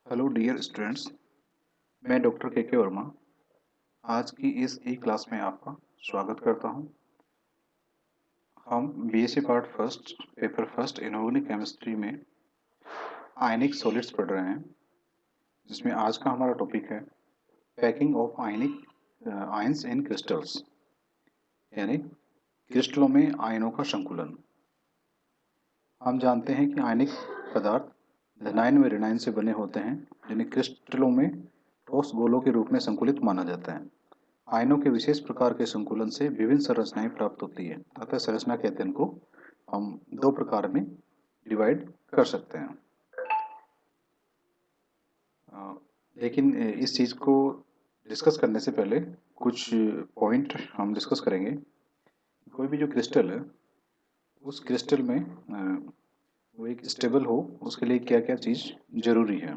Hello dear students. मैं doctor K Verma आज की इस ई क्लास में आपका स्वागत करता हूं। हम BSc part first paper first inorganic chemistry में आयनिक सॉलिड्स पढ़ रहे हैं, जिसमें आज का हमारा टॉपिक है packing of ionic ions in crystals, यानी क्रिस्टलों में आयनों का संकुलन। हम जानते हैं कि आयनिक पदार्थ धनायन व ऋणायन से बने होते हैं, जिन्हें क्रिस्टलों में ठोस गोलों के रूप में संकुलित माना जाता है। आयनों के विशेष प्रकार के संकुलन से विभिन्न संरचनाएं प्राप्त होती है, अतः संरचना कहते हैं इनको हम दो प्रकार में डिवाइड कर सकते हैं। लेकिन इस चीज को डिस्कस करने से पहले कुछ पॉइंट हम डिस्कस करेंगे। कोई भी जो क्रिस्टल है, उस क्रिस्टल में वो एक स्टेबल हो, उसके लिए क्या क्या चीज जरूरी है।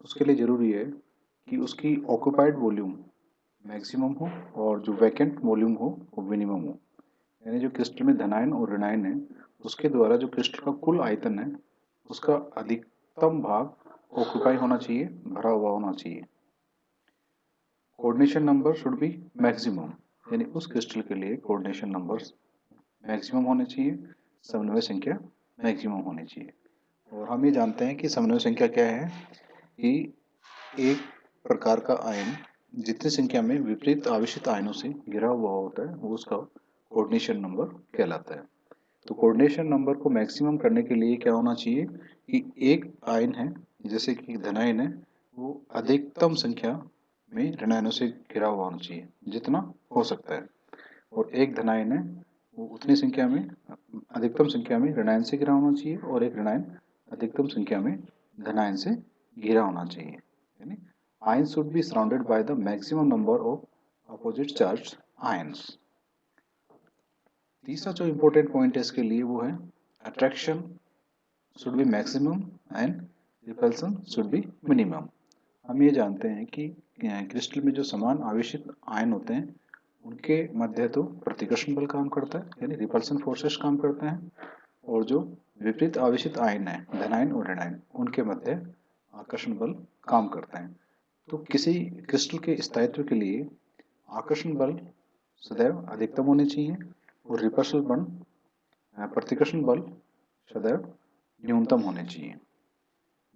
उसके लिए जरूरी है कि उसकी ऑक्यूपाइड वॉल्यूम मैक्सिमम हो और जो वैकेंट वॉल्यूम हो वो मिनिमम हो। यानी जो क्रिस्टल में धनायन और ऋणायन है, उसके द्वारा जो क्रिस्टल का कुल आयतन है, उसका अधिकतम भाग ऑक्यूपाई होना चाहिए, भरा हुआ होना चाहिए। Coordination number should be maximum, यानी उस क्रिस्टल के लिए कोऑर्डिनेशन नंबर्स मैक्सिमम होने चाहिए, समन्वय संख्या मैक्सिमम होनी चाहिए। और हम ये जानते हैं कि समन्वय संख्या क्या है कि एक प्रकार का आयन जितनी संख्या में विपरीत आवेशित आयनों से घिरा हुआ होता है, वो उसका कोऑर्डिनेशन नंबर कहलाता है। तो कोऑर्डिनेशन नंबर को मैक्सिमम करने के लिए क्या होना चाहिए कि एक आयन है, जैसे कि धनायन है, वो अधिकतम संख्या में ऋणायनों से घिरा हुआ होना चाहिए जितना हो सकता है, और एक धनायन है वो उतनी संख्या में अधिकतम संख्या में ऋणायन से घिरा होना चाहिए, और एक ऋणायन अधिकतम संख्या में धनायन से घिरा होना चाहिए। यानी ions should be surrounded by the maximum number of opposite charged ions. तीसरा जो इम्पोर्टेंट पॉइंट है इसके लिए वो है attraction should be maximum and repulsion should be minimum. हम ये जानते हैं कि क्रिस्टल में जो समान आवेशित आयन होते हैं, उनके मध्य तो प्रतिकर्षण बल काम करता है, यानी रिपल्सन फोर्सेस काम करते हैं, और जो विपरीत आवेशित आयन है धनायन और ऋणायन, उनके मध्य आकर्षण बल काम करते हैं। तो किसी क्रिस्टल के स्थायित्व के लिए आकर्षण बल सदैव अधिकतम होने चाहिए और रिपल्सन बल प्रतिकर्षण बल सदैव न्यूनतम होने चाहिए।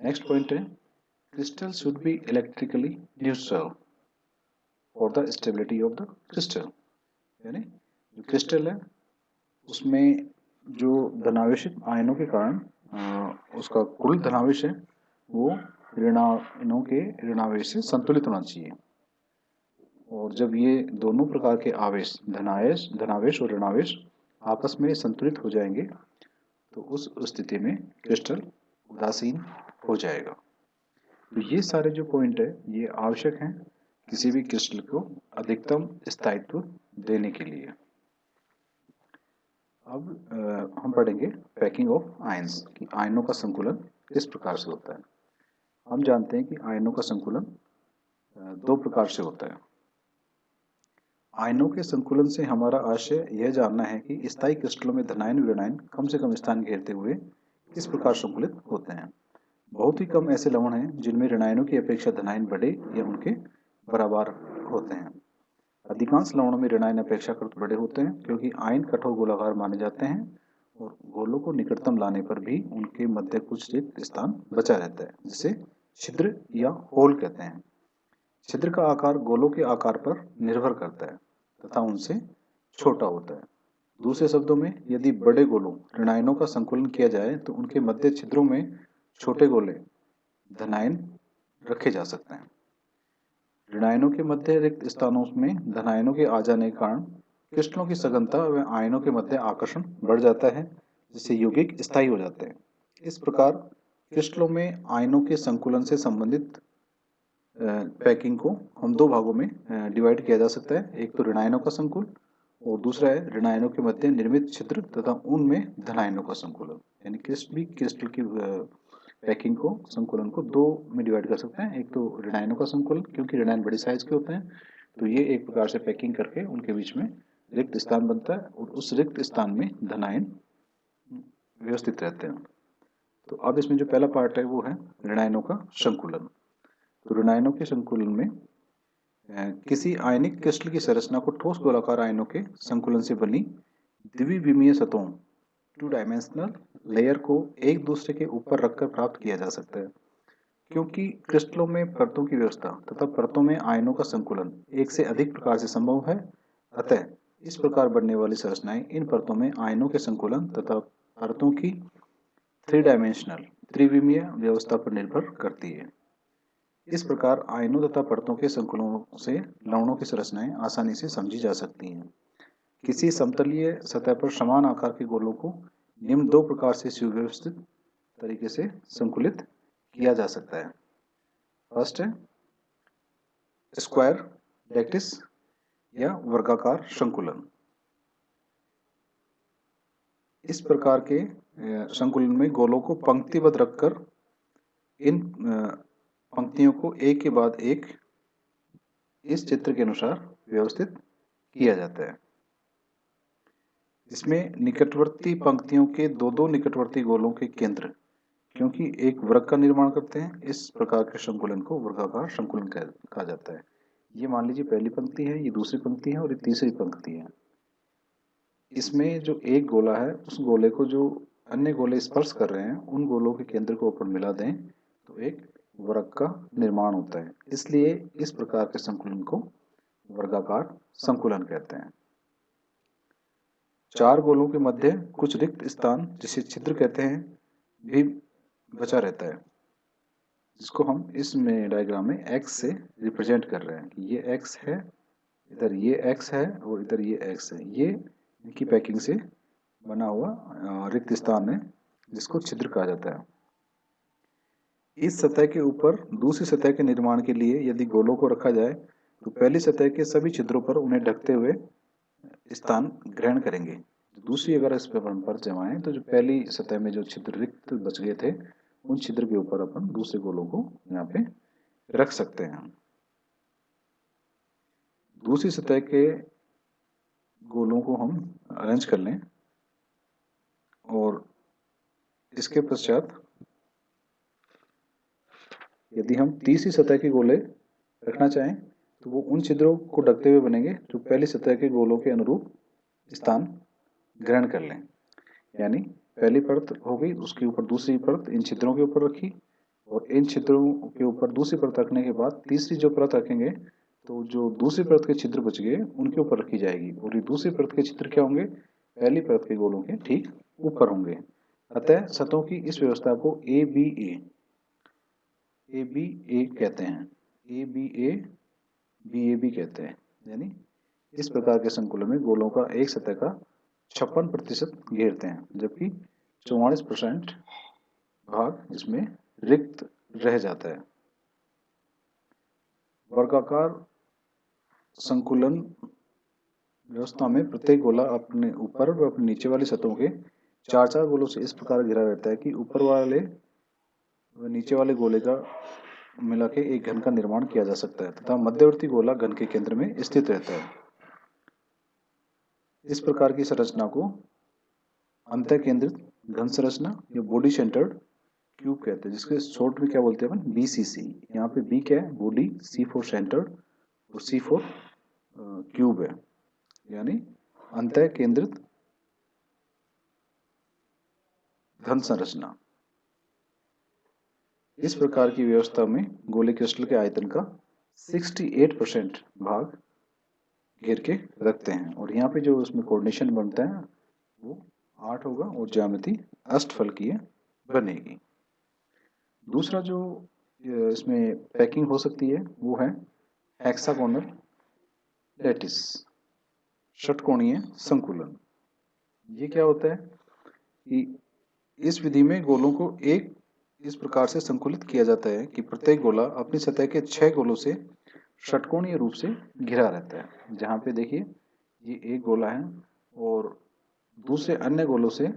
नेक्स्ट पॉइंट है crystal should be electrically neutral for the stability of the crystal. यानी जो क्रिस्टल है उसमें जो धनावेशित आयनों के कारण उसका कुल धनावेश है वो ऋणायनों के ऋणावेश से संतुलित होना चाहिए। और जब ये दोनों प्रकार के आवेश धनावेश और ऋणावेश आपस में संतुलित हो जाएंगे, तो उस स्थिति में क्रिस्टल उदासीन हो जाएगा। तो ये सारे जो पॉइंट है ये आवश्यक हैं किसी भी क्रिस्टल को अधिकतम स्थायित्व देने के लिए। अब हम पढ़ेंगे पैकिंग ऑफ आयंस कि आयनों का संकुलन किस प्रकार से होता है। हम जानते हैं कि आयनों का संकुलन दो प्रकार से होता है। आयनों के संकुलन से हमारा आशय यह जानना है कि स्थायी क्रिस्टलों में धनायन ऋणायन कम से कम स्थान घेरते हुए किस प्रकार संकुलित होते हैं। बहुत ही कम ऐसे लवण हैं जिनमें ऋणायनों की अपेक्षा धनायन बड़े या उनके बराबर होते हैं। अधिकांश लवणों में ऋणायन अपेक्षाकृत बड़े होते हैं, क्योंकि आयन कठोर गोलाकार माने जाते हैं और गोलों को निकटतम लाने पर भी उनके मध्य कुछ रिक्त स्थान बचा रहता है, जिसे छिद्र या होल कहते हैं। छिद्र का आकार गोलों के आकार पर निर्भर करता है तथा उनसे छोटा होता है। दूसरे शब्दों में, यदि बड़े गोलों ऋणायनों का संकुलन किया जाए तो उनके मध्य छिद्रों में छोटे गोले धनायन रखे जा सकते हैं। ऋणायनों के मध्य रिक्त स्थानों में धनायनों के आ जाने के कारण क्रिस्टलों की सघनता व आयनों के मध्य आकर्षण बढ़ जाता है, जिससे यौगिक स्थायी हो जाते हैं। इस प्रकार क्रिस्टलों में आयनों के संकुलन से संबंधित पैकिंग को हम दो भागों में डिवाइड किया जा सकता है। एक तो ऋणायनों का संकुल और दूसरा है ऋणायनों के मध्य निर्मित छिद्र तथा उनमें धनायनों का संकुलन। यानी क्रिस्टल की पैकिंग को संकुलन को दो में डिवाइड कर सकते हैं। एक तो ऋणायनों का संकुलन, क्योंकि ऋणायन बड़ी साइज के होते हैं, तो ये एक प्रकार से पैकिंग करके उनके बीच में रिक्त स्थान बनता है और उस रिक्त स्थान में धनायन व्यवस्थित रहते हैं। तो अब इसमें जो पहला पार्ट है वो है ऋणायनों का संकुलन। तो ऋणायनों के संकुलन में किसी आयनिक क्रिस्टल की संरचना को ठोस गोलाकार आयनों के संकुलन से बनी द्विविमीय सतहों 2 डायमेंशनल लेयर को एक दूसरे के ऊपर रखकर प्राप्त किया जा सकता है। क्योंकि क्रिस्टलों में परतों की व्यवस्था तथा परतों में आयनों का संकुलन एक से अधिक प्रकार से संभव है, अतः इस प्रकार बनने वाली संरचनाएं इन परतों में आयनों के संकुलन तथा परतों की 3 डायमेंशनल त्रिविमीय व्यवस्था पर निर्भर करती है। इस प्रकार आयनों तथा परतों के संकुलनों से लवणों की संरचनाएं आसानी से समझी जा सकती हैं। किसी समतलीय सतह पर समान आकार के गोलों को निम्न 2 प्रकार से सुव्यवस्थित तरीके से संकुलित किया जा सकता है। फर्स्ट है स्क्वायर लैटिस या वर्गाकार संकुलन। इस प्रकार के संकुलन में गोलों को पंक्तिबद्ध रखकर इन पंक्तियों को एक के बाद एक इस चित्र के अनुसार व्यवस्थित किया जाता है। इसमें निकटवर्ती पंक्तियों के दो निकटवर्ती गोलों के केंद्र क्योंकि एक वृत्त का निर्माण करते हैं, इस प्रकार के संकुलन को वर्गाकार संकुलन कहा जाता है। ये मान लीजिए पहली पंक्ति है, ये दूसरी पंक्ति है और ये तीसरी पंक्ति है। इसमें जो एक गोला है उस गोले को जो अन्य गोले स्पर्श कर रहे हैं उन गोलों के केंद्र को ऊपर मिला दें तो एक वृत्त का निर्माण होता है। इसलिए इस प्रकार के संकुलन को वर्गाकार संकुलन कहते हैं। 4 गोलों के मध्य कुछ रिक्त स्थान जिसे छिद्र कहते हैं भी बचा रहता है, जिसको हम इसमें डायग्राम में x से रिप्रेजेंट कर रहे हैं कि ये x है, इधर ये x है और इधर ये x है। ये इनकी पैकिंग से बना हुआ रिक्त स्थान है जिसको छिद्र कहा जाता है। इस सतह के ऊपर दूसरी सतह के निर्माण के लिए यदि गोलों को रखा जाए तो पहली सतह के सभी छिद्रों पर उन्हें ढकते हुए स्थान ग्रहण करेंगे। दूसरी अगर इस पे पर जमाएं तो जो पहली सतह में जो छिद्र रिक्त बच गए थे उन छिद्र के ऊपर अपन दूसरे गोलों को यहाँ पे रख सकते हैं। दूसरी सतह के गोलों को हम अरेंज कर लें और इसके पश्चात यदि हम तीसरी सतह के गोले रखना चाहें तो वो उन छिद्रों को ढकते हुए बनेंगे जो पहली सतह के गोलों के अनुरूप स्थान ग्रहण कर लें। यानी पहली परत हो गई, उसके ऊपर दूसरी परत इन छिद्रों के ऊपर रखी और इन छिद्रों के ऊपर दूसरी परत रखने के बाद तीसरी जो परत रखेंगे तो जो दूसरी परत के छिद्र बच गए उनके ऊपर रखी जाएगी और ये दूसरी परत के छिद्र क्या होंगे, पहली परत के गोलों के ठीक ऊपर होंगे। अतः सतहों की इस व्यवस्था को ABA कहते हैं, ABA BAB कहते हैं। यानी इस प्रकार के संकुलन में गोलों का एक सतह का 56% घेरते हैं जबकि 44% भाग इसमें रिक्त रह जाता है। वर्गाकार संकुलन व्यवस्था में प्रत्येक गोला अपने ऊपर व अपने नीचे वाली सतहों के 4-4 गोलों से इस प्रकार घिरा रहता है कि ऊपर वाले व नीचे वाले गोले का मिला के एक घन का निर्माण किया जा सकता है तथा मध्यवर्ती गोला घन के केंद्र में स्थित रहता है। इस प्रकार की संरचना को अंतः केंद्रित घन संरचना या बॉडी सेंटर्ड क्यूब कहते हैं, जिसके शॉर्ट में क्या बोलते हैं अपन BCC। यहाँ पे B क्या है, बॉडी, C फॉर सेंटर्ड और C फॉर क्यूब है, यानी अंतः केंद्रित घन संरचना। इस प्रकार की व्यवस्था में गोले क्रिस्टल के आयतन का 68% भाग घेर के रखते हैं और यहाँ पे जो उसमें कोऑर्डिनेशन बनता है वो 8 होगा और ज्यामिति अष्टफलकीय बनेगी। दूसरा जो इसमें पैकिंग हो सकती है वो है हेक्सागोनल लैटिस, षटकोणीय संकुलन। ये क्या होता है कि इस विधि में गोलों को एक इस प्रकार से संकुलित किया जाता है कि प्रत्येक गोला अपनी सतह के 6 गोलों से षटकोणीय रूप से घिरा रहता है। जहाँ पे देखिए ये एक गोला है और दूसरे अन्य गोलों से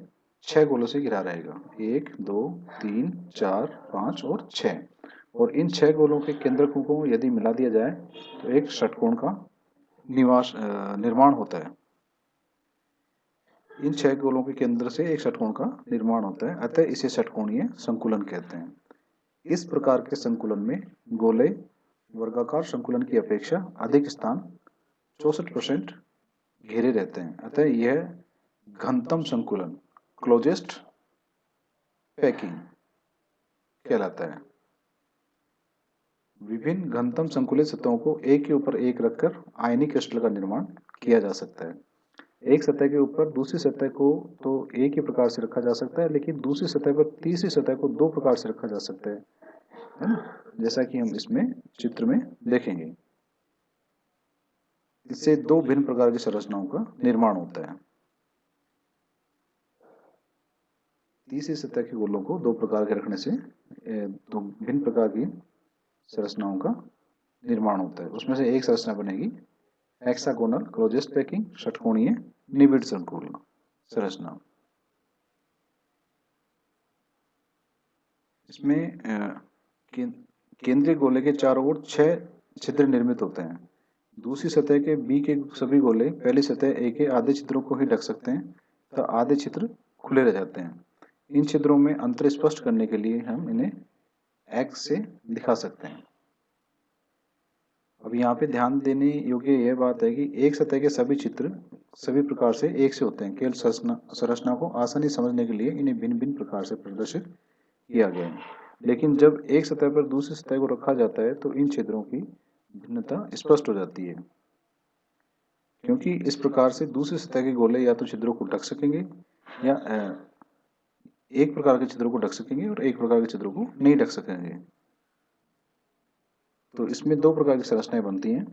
6 गोलों से घिरा रहेगा, 1 2 3 4 5 और 6, और इन 6 गोलों के केंद्रकों को यदि मिला दिया जाए तो एक षटकोण का निर्माण होता है। इन 6 गोलों के केंद्र से एक षटकोण का निर्माण होता है, अतः इसे षटकोणीय संकुलन कहते हैं। इस प्रकार के संकुलन में गोले वर्गाकार संकुलन की अपेक्षा अधिक स्थान 64% घेरे रहते हैं, अतः यह घनतम संकुलन क्लोजेस्ट पैकिंग कहलाता है। विभिन्न घनतम संकुलित सतहों को एक के ऊपर एक रखकर आयनिक क्रिस्टल का निर्माण किया जा सकता है। एक सतह के ऊपर दूसरी सतह को तो एक ही प्रकार से रखा जा सकता है, लेकिन दूसरी सतह पर तीसरी सतह को दो प्रकार से रखा जा सकता है ना, जैसा कि हम इसमें चित्र में देखेंगे। इससे दो भिन्न प्रकार की संरचनाओं का निर्माण होता है। तीसरी सतह के गोलों को दो प्रकार के रखने से दो भिन्न प्रकार की संरचनाओं का निर्माण होता है। उसमें से एक संरचना बनेगी हेक्सागोनल क्लोजेस्ट पैकिंग, षटकोणीय निबिड़ संकुलन संरचना। इसमें केंद्रीय गोले के चारों ओर 6 छिद्र निर्मित होते हैं। दूसरी सतह के बी के सभी गोले पहली सतह ए के आधे छिद्रों को ही ढक सकते हैं, तो आधे छिद्र खुले रह जाते हैं। इन छिद्रों में अंतर स्पष्ट करने के लिए हम इन्हें एक्स से दिखा सकते हैं। अब यहाँ पे ध्यान देने योग्य यह बात है कि एक सतह के सभी चित्र सभी प्रकार से एक से होते हैं। केवल संरचना को आसानी समझने के लिए इन्हें भिन्न भिन्न प्रकार से प्रदर्शित किया गया है। लेकिन जब एक सतह पर दूसरी सतह को रखा जाता है तो इन छिद्रों की भिन्नता स्पष्ट हो जाती है, क्योंकि इस प्रकार से दूसरी सतह के गोले या तो छिद्रों को ढक सकेंगे या एक प्रकार के छिद्रों को ढक सकेंगे और एक प्रकार के छिद्रों को नहीं ढक सकेंगे। तो इसमें दो प्रकार की संरचनाएं बनती हैं।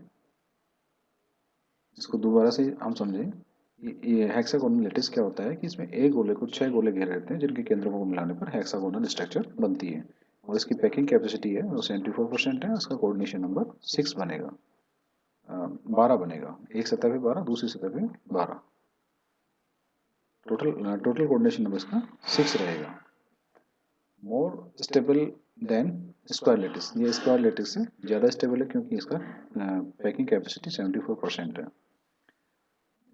इसको दोबारा से हम समझें। ये हेक्सागोनल लैटिस क्या होता है कि इसमें एक गोले को 6 गोले घेरे रहते हैं, जिनके केंद्रों को मिलाने पर हेक्सागोनल स्ट्रक्चर बनती है। और इसकी पैकिंग कैपेसिटी है वो 74% है। इसका कोऑर्डिनेशन नंबर 6 बनेगा, 12 बनेगा। एक सतह पे 12, दूसरी सतह पे 12। टोटल कोऑर्डिनेशन नंबर इसका 6 रहेगा। More stable then square lattice. ये स्क्वायर लैटिस से ज़्यादा स्टेबल है क्योंकि इसका पैकिंग कैपेसिटी 74% है।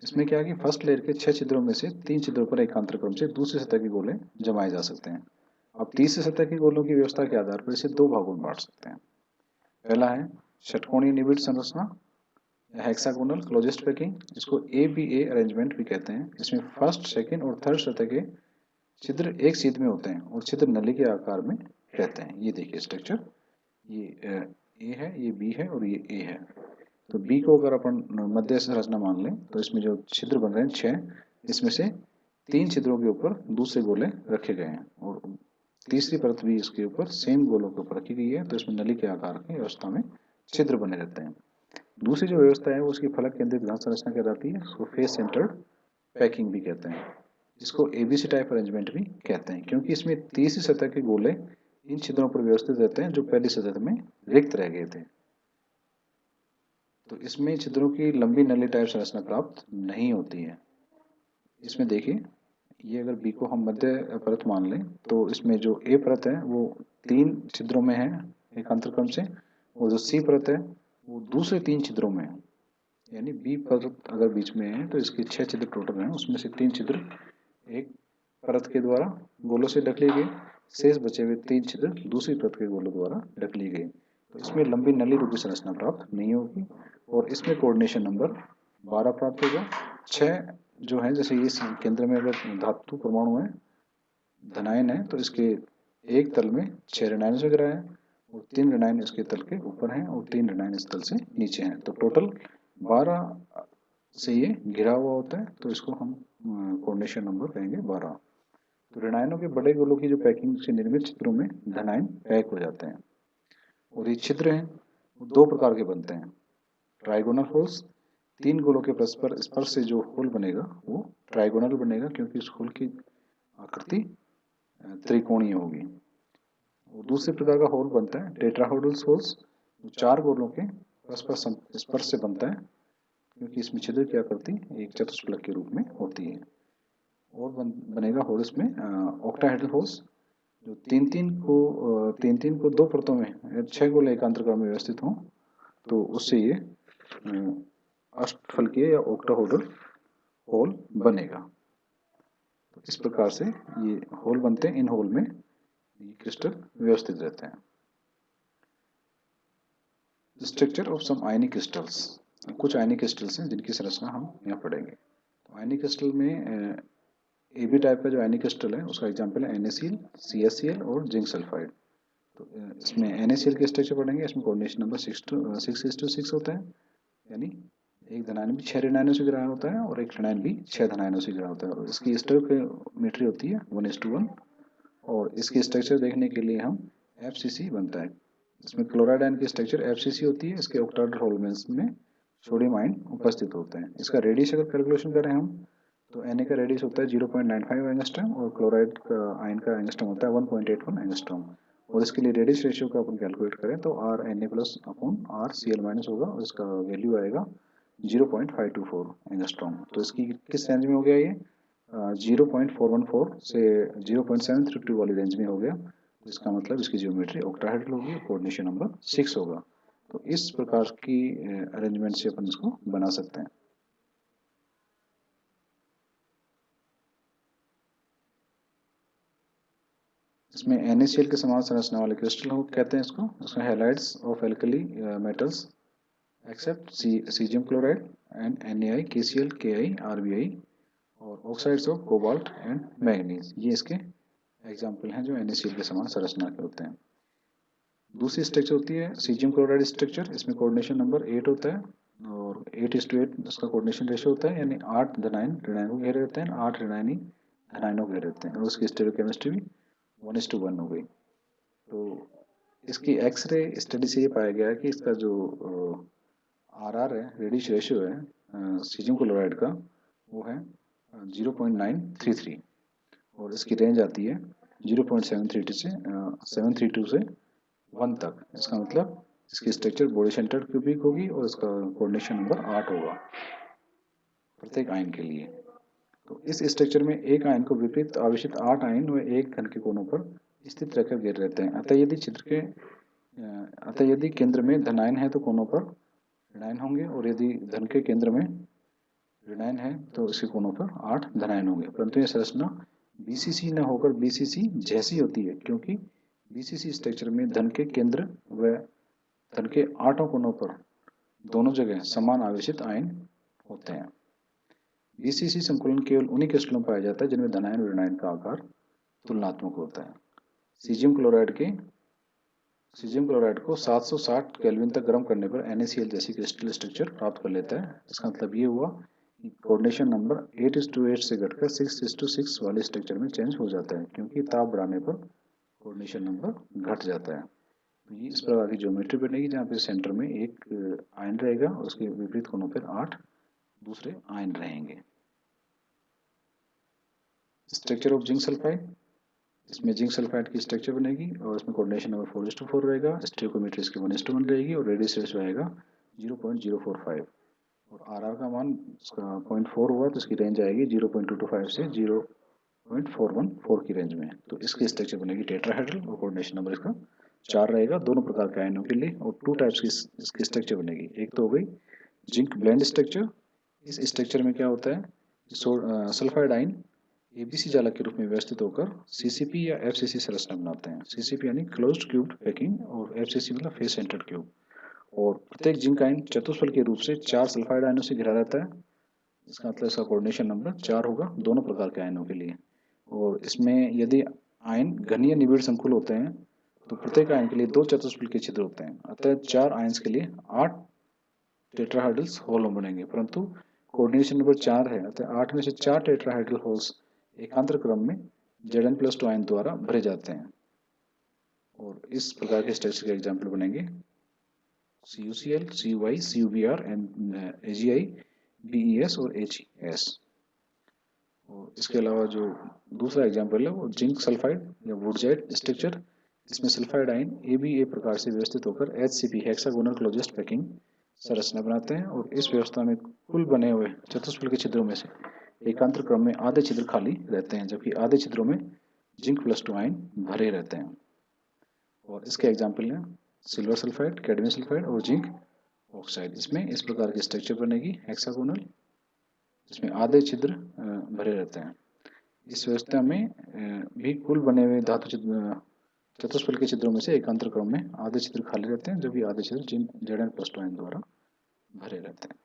इसमें क्या है कि फर्स्ट लेयर के 6 छिद्रों में से 3 छिद्रों पर एकांतर क्रम से दूसरी सतह के गोले जमाए जा सकते हैं। अब तीसरी सतह के गोलों की व्यवस्था के आधार पर इसे दो भागों में बांट सकते हैं। पहला है षटकोणीय निबिड़ संरचना, हेक्सागोनल क्लोजेस्ट पैकिंग, इसको ABA अरेंजमेंट भी कहते हैं। इसमें फर्स्ट, सेकंड और थर्ड सतह के छिद्र एक सीध में होते हैं और छिद्र नली के आकार में रहते हैं। ये देखिए स्ट्रक्चर, ये A है, ये B है और ये A है। तो B को अगर अपन मध्य संरचना मान लें तो इसमें जो छिद्र बन रहे हैं 6, इसमें से 3 छिद्रों के ऊपर दूसरे गोले रखे गए हैं और तीसरी परत भी इसके ऊपर सेम गोलों के ऊपर रखी गई है। तो इसमें नली के आकार की व्यवस्था में छिद्र बने रहते हैं। दूसरी जो व्यवस्था है वो उसकी फलक केंद्रित घन संरचना कहलाती है। उसको फेस सेंटर्ड पैकिंग भी कहते हैं। इसको ABC टाइप अरेंजमेंट भी कहते हैं, क्योंकि इसमें तीसरी सतह के गोले इन छिद्रों पर व्यवस्थित रहते हैं जो पहली सतह में रिक्त रह गए थे। तो इसमें छिद्रों की लंबी नली टाइप संरचना प्राप्त नहीं होती है। इसमें देखिए, ये अगर B को हम मध्य परत मान लें तो इसमें जो A परत है वो 3 छिद्रों में है एकांतर क्रम से, और जो C परत है वो दूसरे 3 छिद्रों में है। यानी B परत अगर बीच में है तो इसके 6 छिद्र टोटल हैं, उसमें से 3 छिद्र एक परत के द्वारा गोलों से ढक लिए गए, शेष बचे हुए 3 छिद्र दूसरी परत के गोलों द्वारा ढक ली गई। तो इसमें लंबी नली रूपी संरचना प्राप्त नहीं होगी और इसमें कोऑर्डिनेशन नंबर 12 प्राप्त होगा। 6 जो है, जैसे इस केंद्र में अगर धातु परमाणु है, धनायन है, तो इसके एक तल में 6 ऋणायन वगैरह है और 3 ऋणायन इसके तल के ऊपर हैं और 3 ऋणायन इस तल से नीचे हैं। तो टोटल 12 से ये घिरा हुआ होता है, तो इसको हम कोऑर्डिनेशन नंबर कहेंगे 12। तो ऋणायनों के बड़े गोलों की जो पैकिंग से निर्मित छिद्रों में धनायन पैक हो जाते हैं और ये छिद्र हैं वो दो प्रकार के बनते हैं। ट्राइगोनल होल्स, 3 गोलों के परस्पर स्पर्श से जो होल बनेगा वो ट्राइगोनल बनेगा, क्योंकि उस होल की आकृति त्रिकोणीय होगी। और दूसरे प्रकार का होल बनता है टेट्राहेड्रल होल्स, 4 गोलों के परस्पर स्पर्श से बनता है, क्योंकि इसमें छिद्र की आकृति एक चतुष्फलक के रूप में होती है। और बनेगा होल इसमें ऑक्टाहेड्रल होल्स, जो तीन तीन को दो परतों में 6 गोले एकांतर क्रम में व्यवस्थित हों, तो उससे ये अष्टफलकीय या ऑक्टाहेड्रल होल बनेगा। तो इस प्रकार से ये होल बनते हैं, इन होल में ये क्रिस्टल व्यवस्थित रहते हैं। Structure of some ionic crystals, कुछ आयनिक क्रिस्टल्स हैं जिनकी संरचना हम यहाँ पढ़ेंगे। तो आयनिक क्रिस्टल में ए बी टाइप का जो आयनिक क्रिस्टल है उसका एग्जांपल है NaCl, CaCl और जिंक सल्फाइड। तो इसमें NaCl के स्ट्रक्चर पढ़ेंगे, इसमें कोऑर्डिनेशन नंबर 6:6 होता है, यानी एक धनायन भी 6 ऋणायनों से घिरा होता है और एक ऋणायन भी 6 धनायनों से घिरा होता है, और इसकी स्टोइकियोमेट्री होती है 1:1। और इसकी स्ट्रक्चर देखने के लिए हम FCC बनता है। इसमें क्लोराइड आयन की स्ट्रक्चर FCC होती है, इसके ऑक्टाहेड्रल सॉल्वेंट्स में सोडियम आयन उपस्थित होते हैं। इसका रेडियस अगर कैलकुलेशन करें हम तो Na का रेडियस होता है 0.95 एंगस्ट्रॉम और क्लोराइड का आयन का एंगस्ट्रॉम होता है 1.81 एंगस्ट्रॉम। और इसके लिए रेडियस रेशियो का अपन कैलकुलेट करें तो RNA प्लस अपॉन RCl- होगा और इसका वैल्यू आएगा 0.524 एंगस्ट्रॉम। तो इसकी किस रेंज में हो गया ये 0.414 से 0.732 वाली रेंज में हो गया। तो इसका मतलब इसकी ज्योमेट्री ऑक्टाहेड्रल होगी, कोऑर्डिनेशन नंबर 6 होगा। तो इस प्रकार की अरेंजमेंट से अपन इसको बना सकते हैं। इसमें NaCl के समान संरचना वाले क्रिस्टल हो कहते हैं इसको। इसमें halides of alkali metals accept caesium chloride and NaI, KCl, Ki, RBI और oxides of cobalt and manganese, ये इसके एग्जाम्पल हैं जो NaCl के समान संरचना के होते हैं। दूसरी स्ट्रक्चर होती है सीजियम क्लोराइड स्ट्रक्चर। इसमें कोऑर्डिनेशन नंबर 8 होता है और 8:8 इसका कोऑर्डिनेशन रेशियो होता है, यानी 8 धनायन ऋणायनों घेरे रहते हैं, 8 ऋणायनी धनायनों घेरे रहते हैं, और उसकी स्टेरियोकेमिस्ट्री भी 1:1 हो गई। तो इसकी एक्सरे स्टडी से ये पाया गया है कि इसका जो RR है, रेडियस रेशियो है सीजियम क्लोराइड का, वो है 0.933 और इसकी रेंज आती है 0.732 से 1 तक। इसका मतलब इसकी स्ट्रक्चर बॉडी सेंटर्ड क्यूबिक होगी और इसका कोऑर्डिनेशन नंबर 8 होगा प्रत्येक आयन के लिए। तो इस स्ट्रक्चर में एक आयन को विपरीत आवेशित 8 आयन व एक घन के कोनों पर स्थित रहकर गिर रहते हैं। अतः यदि केंद्र में धनायन है तो कोनों पर ऋणायन होंगे, और यदि धन के केंद्र में ऋणायन है तो इसके कोनों पर 8 धनायन होंगे। परंतु यह संरचना BCC न होकर BCC जैसी होती है, क्योंकि BCC स्ट्रक्चर में धन के केंद्र व धन के 8 कोनों पर दोनों जगह समान आवेशित आयन होते हैं। BCC संकुलन केवल उन्हीं क्रिस्टलों में पाया जाता है जिनमें धनायन और ऋणायन का आकार तुलनात्मक होता है। सीजियम क्लोराइड को 760 केल्विन तक गर्म करने पर NaCl जैसी क्रिस्टल स्ट्रक्चर प्राप्त कर लेता है। इसका मतलब ये हुआ कि कोऑर्डिनेशन नंबर 8:8 से घटकर 6:6 वाले स्ट्रक्चर में चेंज हो जाता है, क्योंकि ताप बढ़ाने पर कोऑर्डिनेशन नंबर घट जाता है। तो ये इस प्रकार की ज्योमेट्री बनेगी जहाँ पे सेंटर में एक आयन रहेगा और उसके विपरीत कोनों पर 8 दूसरे आयन रहेंगे। स्ट्रक्चर ऑफ जिंक सल्फाइड, इसमें जिंक सल्फाइड की स्ट्रक्चर बनेगी और इसमें कोऑर्डिनेशन नंबर 4:4 रहेगा, स्टेरियोकेमिस्ट्री इसकी 1:1 रहेगी और रेडियस रेशियो आएगा 0.045 और RR का मान इसका 0.4 हुआ तो इसकी रेंज आएगी 0.225 से 0.414 की रेंज में। तो इसकी स्ट्रक्चर बनेगी टेट्राहेड्रल और कोऑर्डिनेशन नंबर इसका 4 रहेगा दोनों प्रकार के आयनों के लिए, और 2 टाइप्स की इसकी स्ट्रक्चर बनेगी। एक तो हो गई जिंक ब्लेंड स्ट्रक्चर। इस स्ट्रक्चर में क्या होता है, सल्फाइड आयन ABC जालक के रूप में व्यवस्थित होकर CCP या FCC संरचना बनाते हैं। CCP यानी क्लोज्ड क्यूब्ड पैकिंग और FCC मतलब फेस सेंटर्ड क्यूब। और प्रत्येक जिंक आयन चतुष्फल के रूप से 4 सल्फाइड आयनों से घिरा रहता है। इसका मतलब इसका कोऑर्डिनेशन नंबर 4 होगा दोनों प्रकार के आयनों के लिए। और इसमें यदि आयन घनीय निबिड़ संकुल होते हैं तो प्रत्येक आयन के लिए 2 चतुष्फल के छिद्र होते हैं, अतः 4 आयन्स के लिए 8 टेट्राहेड्रल्स होल बनेंगे। परंतु कोऑर्डिनेशन नंबर 4 है, अतः 8 में से 4 टेट्राहेड्रल होल्स एकांतर क्रम में Zn+2 आयन द्वारा भरे जाते हैं। और इस प्रकार के स्ट्रक्चर के एग्जाम्पल बनेंगे CuCl, CuY, CuBr and AgI, BeS और HES। और इसके अलावा जो दूसरा एग्जाम्पल है वो जिंक सल्फाइड या वुडजाइड स्ट्रक्चर। इसमें सल्फाइड आयन ABA प्रकार से व्यवस्थित होकर HCP हेक्सागोनल क्लोजेस्ट पैकिंग संरचना बनाते हैं, और इस व्यवस्था में कुल बने हुए चतुष्फल के छिद्रों में से एकांतर क्रम में आधे छिद्र खाली रहते हैं, जबकि आधे छिद्रों में Zn+2 आयन भरे रहते हैं। और इसके एग्जाम्पल हैं सिल्वर सल्फाइड, कैडमियम सल्फाइड और जिंक ऑक्साइड। इसमें इस प्रकार की स्ट्रक्चर बनेगी हेक्सागोनल, जिसमें आधे छिद्र भरे रहते हैं। इस व्यवस्था में भी कुल बने हुए धातु चतुष्फल के छिद्रों में से एकांतर क्रम में आधे छिद्र खाली रहते हैं, जबकि आधे छिद्र जिन जड़ें प्लस्टोइन द्वारा भरे रहते हैं।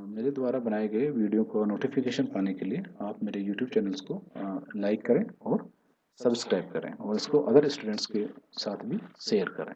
मेरे द्वारा बनाए गए वीडियो को नोटिफिकेशन पाने के लिए आप मेरे यूट्यूब चैनल्स को लाइक करें और सब्सक्राइब करें और इसको अदर स्टूडेंट्स के साथ भी शेयर करें।